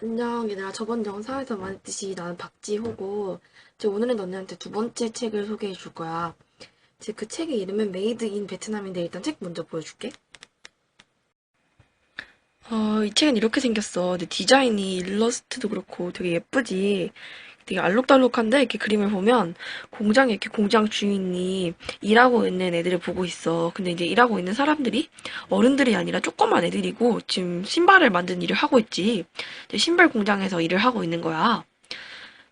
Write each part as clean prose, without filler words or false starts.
안녕, 얘들아. 저번 영상에서 말했듯이 나는 박지호고, 이제 오늘은 너네한테 두 번째 책을 소개해 줄 거야. 이제 그 책의 이름은 메이드 인 베트남인데 일단 책 먼저 보여줄게. 이 책은 이렇게 생겼어. 근데 디자인이 일러스트도 그렇고 되게 예쁘지. 되게 알록달록한데 이렇게 그림을 보면 공장에 이렇게 공장 주인이 일하고 있는 애들을 보고 있어. 근데 이제 일하고 있는 사람들이 어른들이 아니라 조그만 애들이고 지금 신발을 만드는 일을 하고 있지. 이제 신발 공장에서 일을 하고 있는 거야.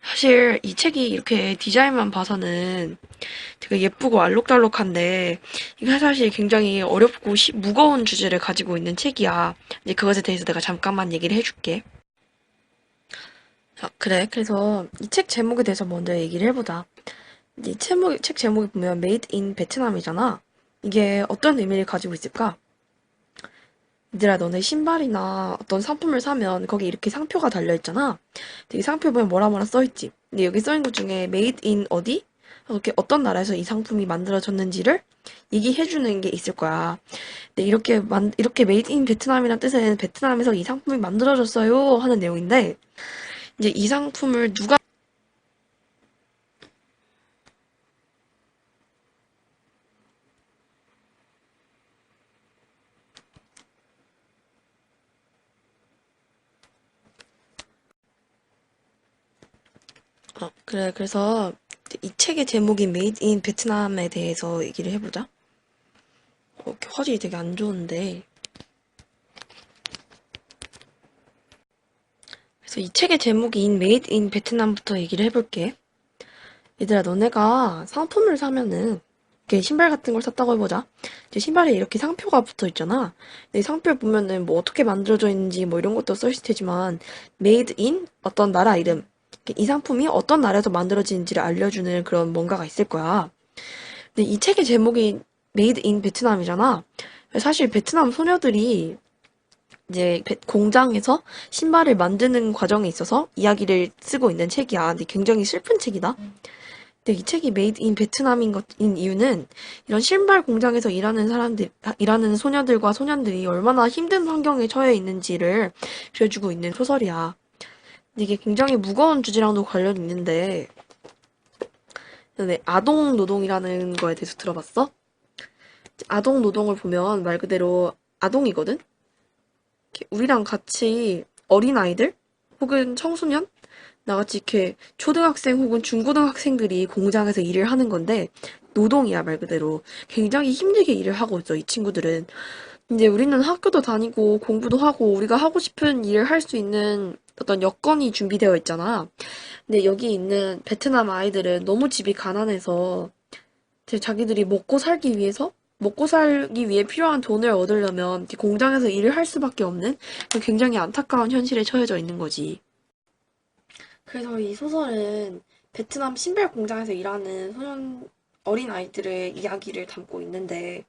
사실 이 책이 이렇게 디자인만 봐서는 되게 예쁘고 알록달록한데 이게 사실 굉장히 어렵고 무거운 주제를 가지고 있는 책이야. 이제 그것에 대해서 내가 잠깐만 얘기를 해줄게. 자, 그래. 그래서 이 책 제목에 대해서 먼저 얘기를 해보자. 책 제목에 보면 Made in 베트남이잖아. 이게 어떤 의미를 가지고 있을까? 얘들아, 너네 신발이나 어떤 상품을 사면 거기 이렇게 상표가 달려있잖아. 되게 상표 보면 뭐라 뭐라 써있지. 근데 여기 써있는 것 중에 made in 어디? 이렇게 어떤 나라에서 이 상품이 만들어졌는지를 얘기해주는 게 있을 거야. 근데 이렇게 made in 베트남이라는 뜻은 베트남에서 이 상품이 만들어졌어요 하는 내용인데, 이제 이 상품을 그래. 그래서 이 책의 제목인 made in 베트남에 대해서 얘기를 해보자. 이렇게 화질이 되게 안 좋은데. 그래서 이 책의 제목인 Made in 베트남부터 얘기를 해볼게. 얘들아, 너네가 상품을 사면은, 이렇게 신발 같은 걸 샀다고 해보자. 이제 신발에 이렇게 상표가 붙어 있잖아. 근데 이 상표를 보면은 뭐 어떻게 만들어져 있는지 뭐 이런 것도 써있을 테지만, Made in 어떤 나라 이름. 이 상품이 어떤 나라에서 만들어지는지를 알려주는 그런 뭔가가 있을 거야. 근데 이 책의 제목이 Made in 베트남이잖아. 사실 베트남 소녀들이 이제 공장에서 신발을 만드는 과정에 있어서 이야기를 쓰고 있는 책이야. 근데 굉장히 슬픈 책이다. 근데 이 책이 메이드 인 베트남인 것인 이유는 이런 신발 공장에서 일하는 소녀들과 소년들이 얼마나 힘든 환경에 처해 있는지를 그려주고 있는 소설이야. 근데 이게 굉장히 무거운 주제랑도 관련이 있는데, 네, 아동 노동이라는 거에 대해서 들어봤어? 아동 노동을 보면 말 그대로 아동이거든? 우리랑 같이 어린아이들? 혹은 청소년? 나같이 이렇게 초등학생 혹은 중고등학생들이 공장에서 일을 하는 건데, 노동이야, 말 그대로. 굉장히 힘들게 일을 하고 있어, 이 친구들은. 이제 우리는 학교도 다니고 공부도 하고 우리가 하고 싶은 일을 할 수 있는 어떤 여건이 준비되어 있잖아. 근데 여기 있는 베트남 아이들은 너무 집이 가난해서 이제 자기들이 먹고 살기 위해 필요한 돈을 얻으려면 이렇게 공장에서 일을 할 수밖에 없는 굉장히 안타까운 현실에 처해져 있는 거지. 그래서 이 소설은 베트남 신발 공장에서 일하는 어린 아이들의 이야기를 담고 있는데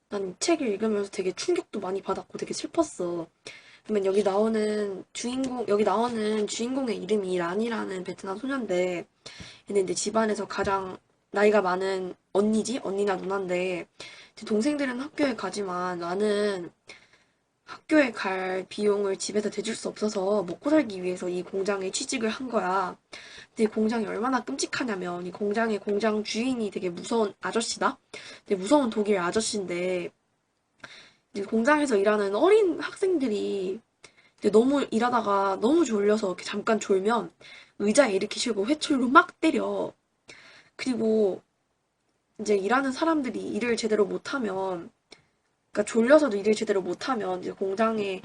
난 이 책을 읽으면서 되게 충격도 많이 받았고 되게 슬펐어. 그러면 여기 나오는 주인공의 이름이 란이라는 베트남 소년데 얘는 이제 집안에서 가장 나이가 많은 언니지? 언니나 누나인데 이제 동생들은 학교에 가지만 나는 학교에 갈 비용을 집에서 대줄 수 없어서 먹고 살기 위해서 이 공장에 취직을 한 거야. 근데 이 공장이 얼마나 끔찍하냐면 이 공장의 공장 주인이 되게 무서운 아저씨다? 되게 무서운 독일 아저씨인데 이제 공장에서 일하는 어린 학생들이 이제 너무 일하다가 너무 졸려서 이렇게 잠깐 졸면 의자에 이렇게 실고 회초리로 막 때려. 그리고 이제 일하는 사람들이 일을 제대로 못하면 그러니까 졸려서도 일을 제대로 못하면 이제 공장에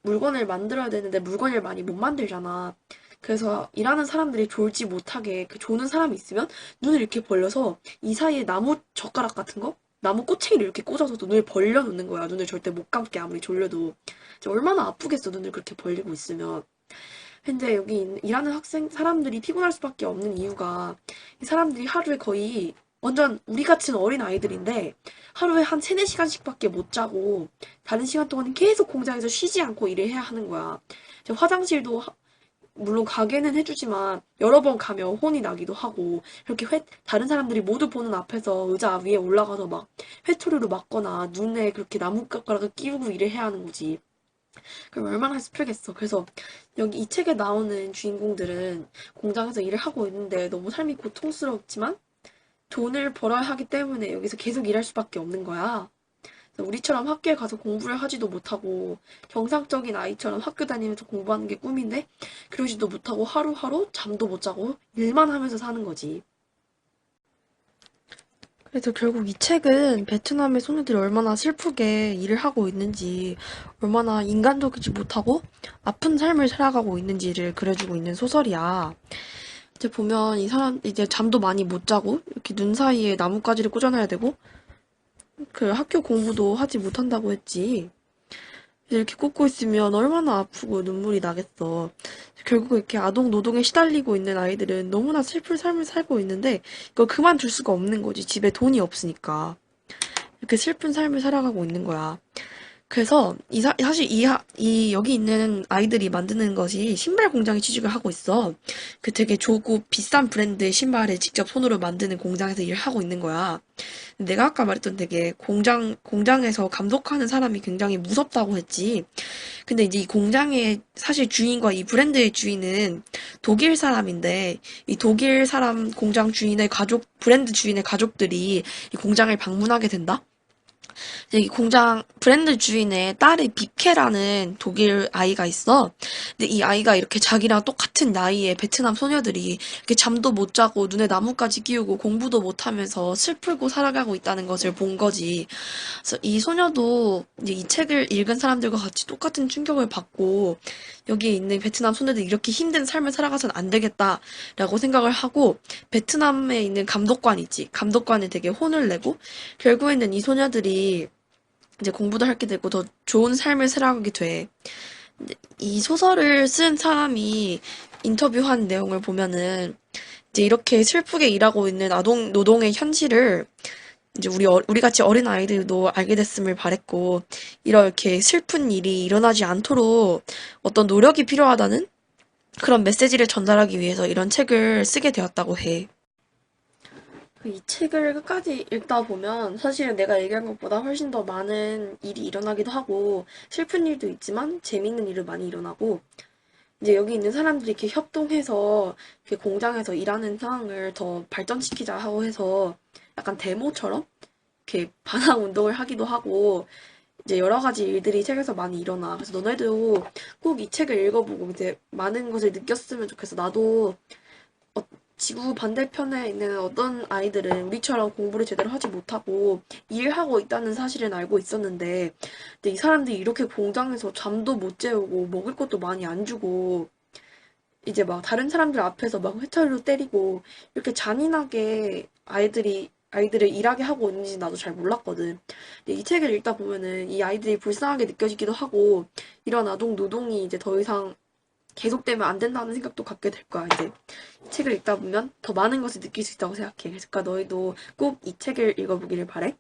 물건을 만들어야 되는데 물건을 많이 못 만들잖아. 그래서 일하는 사람들이 졸지 못하게 그 조는 사람이 있으면 눈을 이렇게 벌려서 이 사이에 나무 젓가락 같은 거? 나무 꼬챙이를 이렇게 꽂아서 눈을 벌려 놓는 거야. 눈을 절대 못 감게 아무리 졸려도. 이제 얼마나 아프겠어, 눈을 그렇게 벌리고 있으면. 근데 여기 일하는 사람들이 피곤할 수밖에 없는 이유가 이 사람들이 하루에 거의 완전 우리 같은 어린 아이들인데 하루에 한 3, 4시간씩밖에 못 자고 다른 시간 동안은 계속 공장에서 쉬지 않고 일을 해야 하는 거야. 이제 화장실도 물론 가게는 해주지만 여러 번 가면 혼이 나기도 하고 이렇게 다른 사람들이 모두 보는 앞에서 의자 위에 올라가서 막 회초리로 맞거나 눈에 그렇게 나뭇가락을 끼우고 일을 해야 하는 거지. 그럼 얼마나 슬프겠어. 그래서 여기 이 책에 나오는 주인공들은 공장에서 일을 하고 있는데 너무 삶이 고통스럽지만 돈을 벌어야 하기 때문에 여기서 계속 일할 수밖에 없는 거야. 그래서 우리처럼 학교에 가서 공부를 하지도 못하고 정상적인 아이처럼 학교 다니면서 공부하는 게 꿈인데 그러지도 못하고 하루하루 잠도 못 자고 일만 하면서 사는 거지. 그래서 결국 이 책은 베트남의 소녀들이 얼마나 슬프게 일을 하고 있는지, 얼마나 인간적이지 못하고 아픈 삶을 살아가고 있는지를 그려주고 있는 소설이야. 이제 보면 이 사람 이제 잠도 많이 못 자고 이렇게 눈 사이에 나뭇가지를 꽂아놔야 되고 그 학교 공부도 하지 못한다고 했지. 이렇게 꽂고 있으면 얼마나 아프고 눈물이 나겠어. 결국 이렇게 아동 노동에 시달리고 있는 아이들은 너무나 슬픈 삶을 살고 있는데 이걸 그만둘 수가 없는 거지. 집에 돈이 없으니까. 이렇게 슬픈 삶을 살아가고 있는 거야. 그래서 사실 여기 있는 아이들이 만드는 것이 신발 공장에 취직을 하고 있어. 그 되게 조급 비싼 브랜드의 신발을 직접 손으로 만드는 공장에서 일을 하고 있는 거야. 내가 아까 말했던 되게 공장에서 감독하는 사람이 굉장히 무섭다고 했지. 근데 이제 이 공장의 사실 주인과 이 브랜드의 주인은 독일 사람인데 이 독일 사람 공장 주인의 브랜드 주인의 가족들이 이 공장을 방문하게 된다? 이제 이 공장 브랜드 주인의 딸이 비케라는 독일 아이가 있어. 근데 이 아이가 이렇게 자기랑 똑같은 나이의 베트남 소녀들이 이렇게 잠도 못 자고 눈에 나뭇가지 끼우고 공부도 못 하면서 슬프고 살아가고 있다는 것을 본 거지. 그래서 이 소녀도 이제 이 책을 읽은 사람들과 같이 똑같은 충격을 받고 여기에 있는 베트남 소녀들이 이렇게 힘든 삶을 살아가선 안 되겠다라고 생각을 하고 베트남에 있는 감독관이지. 감독관에 되게 혼을 내고 결국에는 이 소녀들이 이제 공부도 할 게 되고 더 좋은 삶을 살아가게 돼. 이 소설을 쓴 사람이 인터뷰한 내용을 보면은 이제 이렇게 슬프게 일하고 있는 아동 노동의 현실을 이제 우리 같이 어린 아이들도 알게 됐음을 바랬고 이렇게 슬픈 일이 일어나지 않도록 어떤 노력이 필요하다는 그런 메시지를 전달하기 위해서 이런 책을 쓰게 되었다고 해. 이 책을 끝까지 읽다 보면 사실은 내가 얘기한 것보다 훨씬 더 많은 일이 일어나기도 하고 슬픈 일도 있지만 재밌는 일도 많이 일어나고 이제 여기 있는 사람들이 이렇게 협동해서 이렇게 공장에서 일하는 상황을 더 발전시키자 하고 해서 약간 데모처럼 이렇게 반항 운동을 하기도 하고 이제 여러 가지 일들이 책에서 많이 일어나. 그래서 너네도 꼭 이 책을 읽어보고 이제 많은 것을 느꼈으면 좋겠어. 나도 어, 지구 반대편에 있는 어떤 아이들은 우리처럼 공부를 제대로 하지 못하고 일하고 있다는 사실은 알고 있었는데, 근데 이 사람들이 이렇게 공장에서 잠도 못 재우고 먹을 것도 많이 안 주고 이제 막 다른 사람들 앞에서 막 회초리로 때리고 이렇게 잔인하게 아이들을 일하게 하고 있는지 나도 잘 몰랐거든. 근데 이 책을 읽다 보면은 이 아이들이 불쌍하게 느껴지기도 하고 이런 아동 노동이 이제 더 이상 계속되면 안 된다는 생각도 갖게 될 거야. 이제 이 책을 읽다 보면 더 많은 것을 느낄 수 있다고 생각해. 그러니까 너희도 꼭 이 책을 읽어보기를 바래.